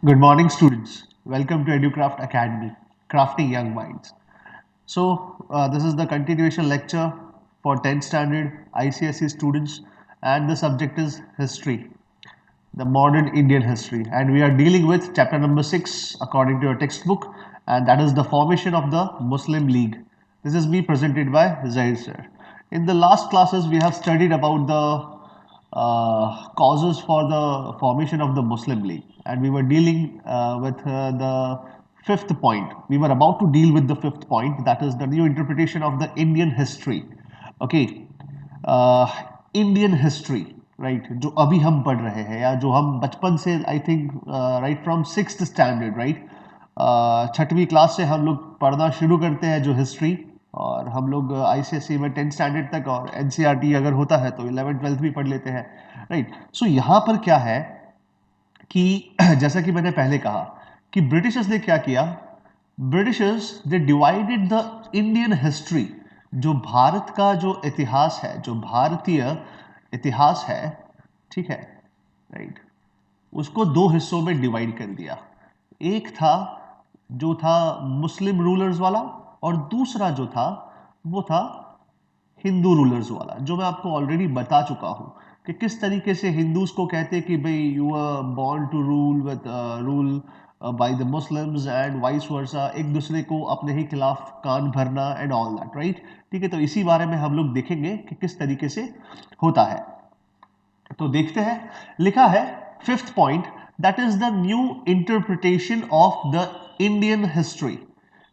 Good morning, students. Welcome to EduCraft Academy, Crafting Young Minds. This is the continuation lecture for 10th standard ICSE students, and the subject is history, the modern Indian history. And we are dealing with chapter number 6 according to your textbook, and that is the formation of the Muslim League. This is me presented by Zaid sir. In the last classes, we have studied about the causes for the formation of the Muslim League, and we were dealing with the fifth point. We were about to deal with the fifth point, that is the new interpretation of the Indian history. Okay, Indian history right जो अभी हम पढ़ रहे हैं या जो हम बचपन से I think right from sixth standard right छठवीं क्लास से हम लोग पढ़ना शुरू करते हैं जो हिस्ट्री और हम लोग आईसीएसई में 10th स्टैंडर्ड तक और एनसीईआरटी अगर होता है तो 11th 12th भी पढ़ लेते हैं राइट सो यहाँ पर क्या है कि जैसा कि मैंने पहले कहा कि ब्रिटिशर्स ने क्या किया Britishers they divided the Indian history जो भारत का जो इतिहास है जो भारतीय इतिहास है ठीक है राइट उसको दो हिस्सों में डिवाइड कर दिया एक था जो था मुस्लिम रूलर्स वाला और दूसरा जो था वो था हिंदू रूलर्स वाला जो मैं आपको ऑलरेडी बता चुका हूं कि किस तरीके से हिंदूज को कहते कि भाई you are born to rule with rule by the Muslims and vice versa एक दूसरे को अपने ही खिलाफ कान भरना एंड ऑल दैट राइट ठीक है तो इसी बारे में हम लोग देखेंगे कि किस तरीके से होता है तो देखते हैं लिखा है fifth point that is the new interpretation of the Indian history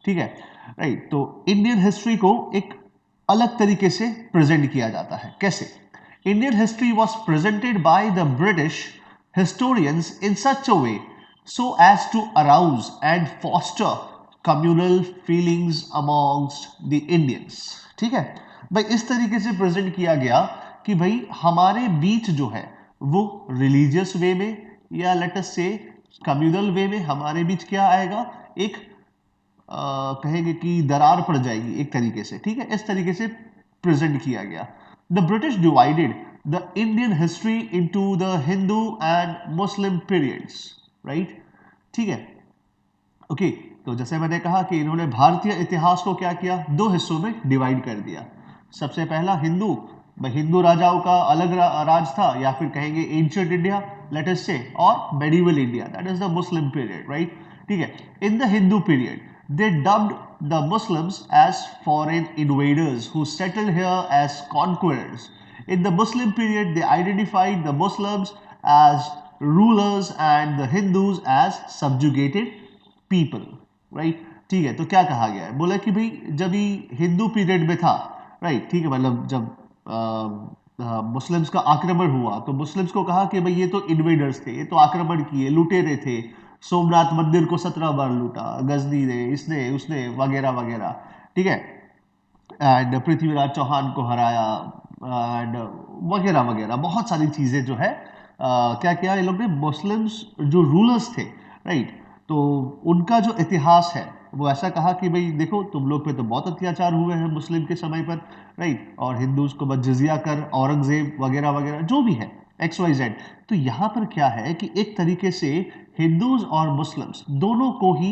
ठीक है राइट तो इंडियन हिस्ट्री को एक अलग तरीके से प्रेजेंट किया जाता है कैसे Indian history was presented by the British historians in such a way so as to arouse and foster communal feelings amongst the Indians ठीक है भाई इस तरीके से प्रेजेंट किया गया कि भाई हमारे बीच जो है वो रिलीजियस वे में या लेट अस से कम्युनल वे में हमारे बीच क्या आएगा एक कहेंगे कि दरार पड़ जाएगी एक तरीके से ठीक है इस तरीके से प्रेजेंट किया गया the British divided the Indian history into the Hindu and Muslim periods right ठीक है ओके तो जैसे मैंने कहा कि इन्होंने भारतीय इतिहास को क्या किया दो हिस्सों में डिवाइड कर दिया सबसे पहला हिंदू राजाओं का अलग राज था या फिर कहेंगे एंशिएंट इंडिया लेट अस से और medieval India that is the Muslim period right ठीक है in the Hindu period they dubbed the Muslims as foreign invaders who settled here as conquerors. In the Muslim period, they identified the Muslims as rulers and the Hindus as subjugated people. Right? ठीक है तो क्या कहा गया है बोला कि भाई जब ही हिंदू पीरियड में था राइट ठीक है मतलब जब मुस्लिम्स का आक्रमण हुआ तो मुस्लिम्स को कहा कि भाई ये तो इन्वेडर्स थे ये तो आक्रमण किए लुटेरे थे सोमनाथ मंदिर को 17 बार लूटा गजनी ने इसने उसने वगैरह वगैरह ठीक है एंड पृथ्वीराज चौहान को हराया एंड वगैरह वगैरह बहुत सारी चीजें जो है क्या किया ये लोग ने मुस्लिम्स जो रूलर्स थे राइट तो उनका जो इतिहास है वो ऐसा कहा कि भाई देखो तुम लोग पे तो बहुत अत्याचार हुए हैं मुस्लिम के समय पर राइट और हिंदूज को बस जिजिया कर औरंगजेब वगैरह वगैरह जो भी है एक्स वाई जेड तो यहाँ पर क्या है कि एक तरीके से हिंदूज और मुस्लिम्स दोनों को ही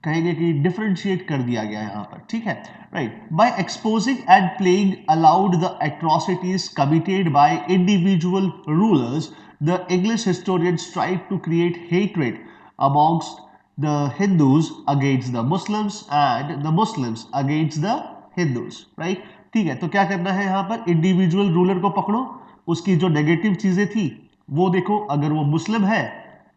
कहेंगे कि डिफरेंशिएट कर दिया गया यहाँ पर ठीक है right by exposing and playing aloud the atrocities committed by individual rulers the English historians tried to create hatred amongst the Hindus against the Muslims and the Muslims against the Hindus right ठीक है तो क्या करना है यहाँ पर individual ruler को पकड़ो उसकी जो नेगेटिव चीजें थी वो देखो अगर वो मुस्लिम है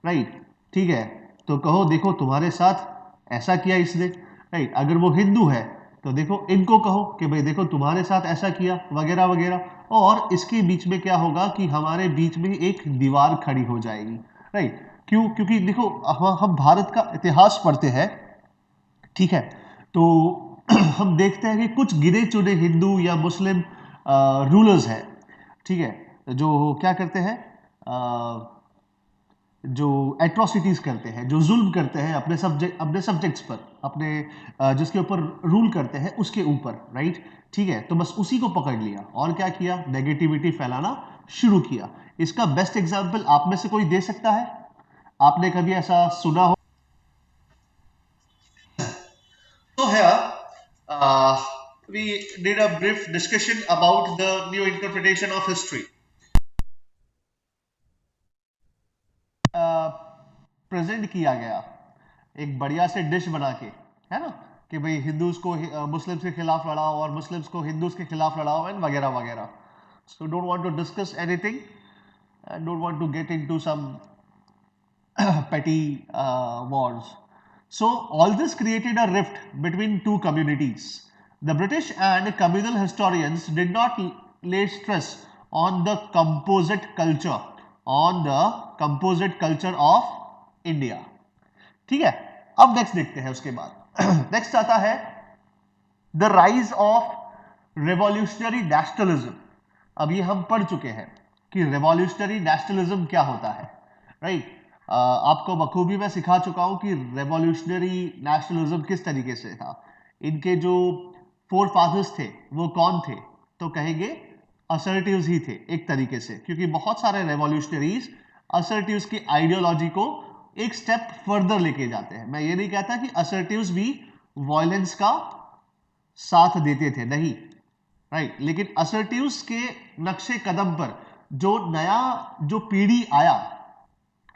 राइट ठीक है तो कहो देखो तुम्हारे साथ ऐसा किया इसने राइट अगर वो हिंदू है तो देखो इनको कहो कि भाई देखो तुम्हारे साथ ऐसा किया वगैरह वगैरह और इसके बीच में क्या होगा कि हमारे बीच में एक दीवार खड़ी हो जाएगी राइट क्यों क्योंकि देखो हम भारत का इतिहास पढ़ते हैं ठीक है तो हम देखते हैं कि कुछ गिने चुने हिंदू या मुस्लिम रूलर्स हैं ठीक है जो क्या करते हैं जो एट्रोसिटीज करते हैं जो जुल्म करते हैं अपने सब्जेक्ट्स पर अपने जिसके ऊपर रूल करते हैं उसके ऊपर राइट ठीक है तो बस उसी को पकड़ लिया और क्या किया नेगेटिविटी फैलाना शुरू किया इसका बेस्ट एग्जांपल आप में से कोई दे सकता है आपने कभी ऐसा सुना हो? So here we did a brief discussion about the new interpretation of history. Present किया गया एक बढ़िया से डिश बना के, है ना, कि भाई हिंदूज को मुस्लिम्स के खिलाफ लड़ाओ और मुस्लिम्स को हिंदूज के खिलाफ लड़ाओ एंड वगैरह वगैरह. So don't want to discuss anything and don't want to get into some petty wars. So, all this created a rift between two communities. The British and communal historians did not lay stress on the composite culture of India. ठीक है, अब next देखते हैं उसके बाद. Next आता है the rise of revolutionary nationalism. अब ये हम पढ़ चुके हैं कि रेवोल्यूशनरी नेशनलिज्म क्या होता है, राइट? आपको बखूबी मैं सिखा चुका हूं कि रेवोल्यूशनरी नेशनलिज्म किस तरीके से था. इनके जो फोर फादर्स थे वो कौन थे? तो कहेंगे असर्टिव्स ही थे एक तरीके से, क्योंकि बहुत सारे रेवोल्यूशनरीज असर्टिव्स की आइडियोलॉजी को एक स्टेप फर्दर लेके जाते हैं. मैं ये नहीं कहता कि असर्टिव्स भी वायलेंस का साथ देते थे, नहीं, राइट, लेकिन असर्टिव्स के नक्शे कदम पर जो नया जो पीढ़ी आया,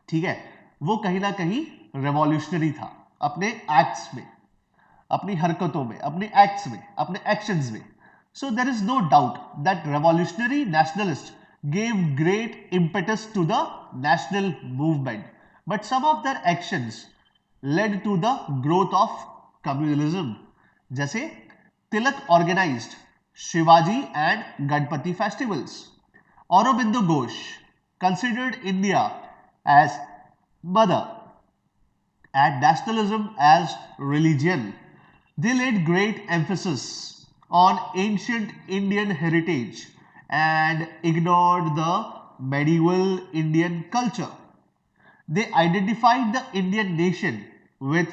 ठीक है, वो कहीं ना कहीं रेवोल्यूशनरी था अपने एक्ट्स में, अपनी हरकतों में, अपने एक्ट्स में, अपने एक्शंस में. So there is no doubt that revolutionary nationalist gave great impetus to the national movement, but some of their actions led to the growth of communalism. जैसे तिलक organized Shivaji and Ganpati festivals. Aurobindo Ghosh considered India as mother and nationalism as religion. They laid great emphasis on ancient Indian heritage and ignored the medieval Indian culture. They identified the Indian nation with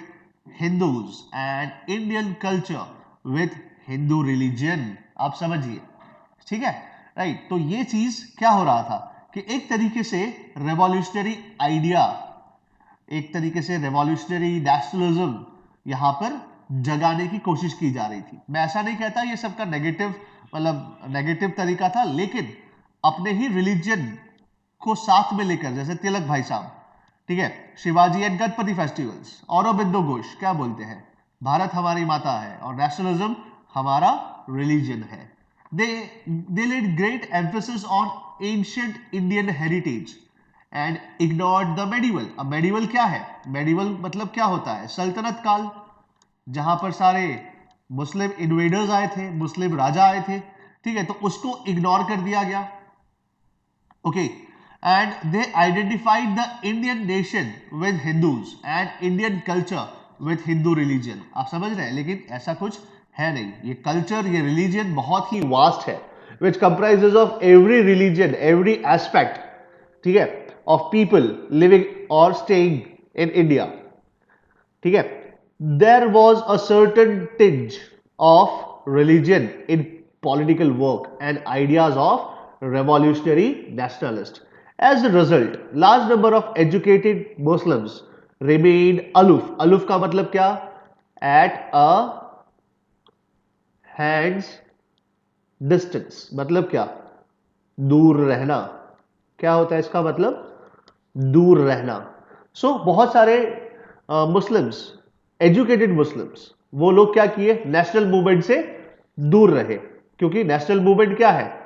Hindus and Indian culture with Hindu religion. आप समझिए, ठीक है, right? तो ये चीज क्या हो रहा था कि एक तरीके से रेवोल्यूशनरी आइडिया, एक तरीके से रेवोल्यूशनरी नेशनलिज्म यहां पर जगाने की कोशिश की जा रही थी. मैं ऐसा नहीं कहता ये सबका नेगेटिव, मतलब नेगेटिव तरीका था, लेकिन अपने ही रिलीजन को साथ में लेकर, जैसे तिलक भाई साहब, ठीक है, शिवाजी एंड गणपति फेस्टिवल्स. औरोबिंदो घोष क्या बोलते हैं? भारत हमारी माता है और नेशनलिज्म हमारा रिलीजन है. They they laid great emphasis on ancient Indian heritage and ignored the medieval. अब मेडिवल क्या है? मेडिवल मतलब क्या होता है? सल्तनत काल, जहां पर सारे मुस्लिम इन्वेडर्स आए थे, मुस्लिम राजा आए थे, ठीक है, तो उसको इग्नोर कर दिया गया. Okay, and they identified the Indian nation with Hindus and Indian culture with Hindu religion. आप समझ रहे हैं, लेकिन ऐसा कुछ है नहीं. ये कल्चर, ये रिलीजन बहुत ही वास्ट है, which comprises of every religion, every aspect, ठीक है, of people living or staying in India. ठीक है, there was a certain tinge of religion in political work and ideas of revolutionary nationalists. As a result, large number of educated Muslims remained aloof. Aloof का मतलब क्या? At a hand's distance. मतलब क्या? दूर रहना. क्या होता है इसका मतलब? दूर रहना. सो बहुत सारे मुस्लिम्स, एजुकेटेड मुस्लिम्स, वो लोग क्या किए? नेशनल मूवमेंट से दूर रहे. क्योंकि नेशनल मूवमेंट क्या है?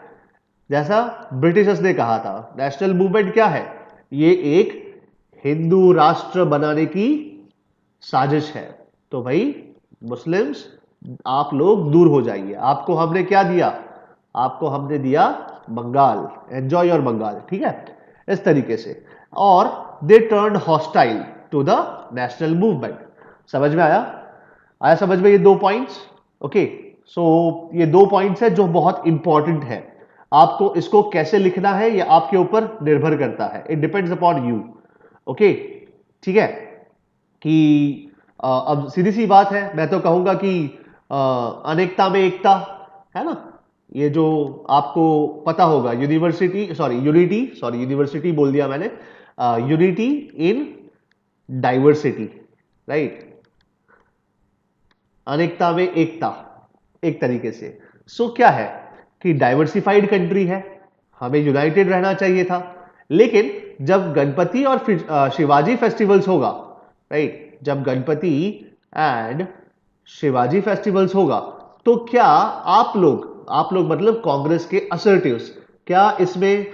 जैसा ब्रिटिशर्स ने कहा था, नेशनल मूवमेंट क्या है? ये एक हिंदू राष्ट्र बनाने की साजिश है. तो भाई मुस्लिम्स, आप लोग दूर हो जाइए. आपको हमने क्या दिया? आपको हमने दिया बंगाल. Enjoy your Bengal. ठीक है, इस तरीके से. और they turn hostile to the national movement. समझ में आया? आया समझ में ये दो पॉइंट्स? ओके, सो ये दो पॉइंट्स है जो बहुत इंपॉर्टेंट है. आपको इसको कैसे लिखना है ये आपके ऊपर निर्भर करता है. It depends upon you. Okay, ठीक है, कि अब सीधी सी बात है, मैं तो कहूंगा कि अनेकता में एकता, है ना. ये जो आपको पता होगा, यूनिवर्सिटी बोल दिया मैंने, यूनिटी इन डाइवर्सिटी, राइट, अनेकता में एकता, एक तरीके से। सो क्या है कि डाइवर्सिफाइड कंट्री है, हमें यूनाइटेड रहना चाहिए था, लेकिन जब गणपति और शिवाजी फेस्टिवल्स होगा, राइट, जब गणपति एंड शिवाजी फेस्टिवल्स होगा, तो क्या आप लोग मतलब कांग्रेस के असर्टिव्स, क्या इसमें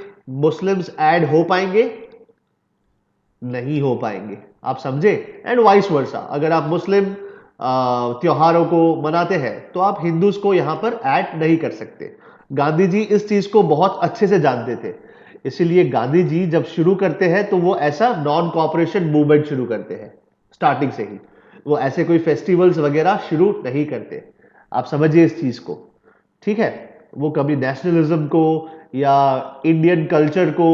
मुस्लिम्स ऐड हो पाएंगे? नहीं हो पाएंगे, आप समझे। एंड वाइस वर्सा, अगर आप मुस्लिम त्योहारों को मनाते हैं तो आप हिंदूज को यहां पर ऐड नहीं कर सकते। गांधी जी इस चीज को बहुत अच्छे से जानते थे, इसीलिए गांधी जी जब शुरू करते हैं तो वो ऐसा नॉन कॉपरेशन मूवमेंट शुरू करते हैं, स्टार्टिंग से ही। वो ऐसे कोई फेस्टिवल्स वगैरह शुरू नहीं करते, आप समझिए इस चीज को, ठीक है। वो कभी नेशनलिज्म को या इंडियन कल्चर को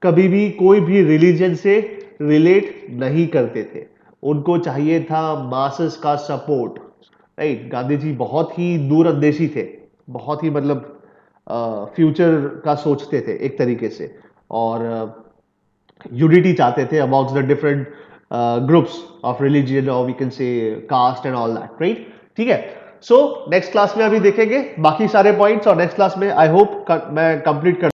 कभी भी कोई भी रिलीजन से रिलेट नहीं करते थे, उनको चाहिए था मासेस का सपोर्ट, राइट। गांधी जी बहुत ही दूरंदेशी थे, बहुत ही मतलब फ्यूचर का सोचते थे एक तरीके से, और यूनिटी चाहते थे amongst the different groups of religion, और we can say caste and all that, right. ठीक है। सो नेक्स्ट क्लास में अभी देखेंगे बाकी सारे पॉइंट्स, और नेक्स्ट क्लास में आई होप मैं कंप्लीट कर